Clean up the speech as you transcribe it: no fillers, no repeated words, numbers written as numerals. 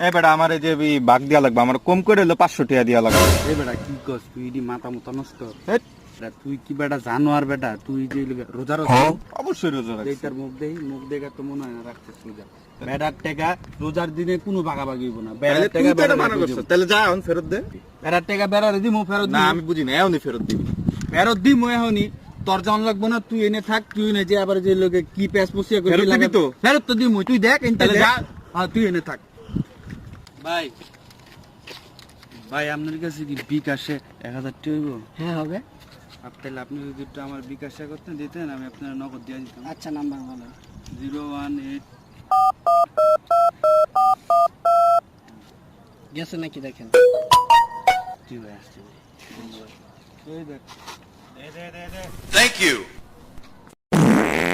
এ বেটা আমার এই যে বাঘ দিয়া লাগবে, আমার কম করে হলো 500 টাকা দিয়া লাগবে। এ বেটা কি কস তুই দি মাথা মতো নষ্ট। হেৎ, বেটা তুই কি বেটা জানোয়ার বেটা, তুই যে রোজা অবশ্যই রোজা রাখছি। এইটার মুখ দেখে তো মনে হয় না রাখছিস রোজা। বেটার টাকা রোজার দিনে কোনো ভাগাভাগি হইব না। তাহলে বেটার তুই টাকা তো এটা বেটার মানা করছিস, তাহলে যা এখন ফেরত দে। বেটার টাকা বেটারে দিমু, ফেরত না দিমু। আমি বুঝি না, এখনই ফেরত দিবি। ফেরত দিমু এখনই। তোর জন লাগবো না, তুই এনে থাক, তুই এনে যে আবার যে লোকে কি প্যাস পুষিয়া করে ফেরত দিবি তো? ফেরত তো দিমু, তুই দেখ এনতে তাহলে দেখ। যা। হ্যাঁ তুই এনে থাক। ভাই ভাই আপনার কাছে কি বিকাশে 1000 টাকা হইব? হ্যাঁ হবে। তাহলে আপনি যদি একটু আমার বিকাশে করতেন দিতেন, আমি আপনার নগদ দিয়ে দিতাম। আচ্ছা নাম্বার বলেন। 018 গেছে নাকি দেখেন। জি ভাই আসছে। এই দেখ। Thank you.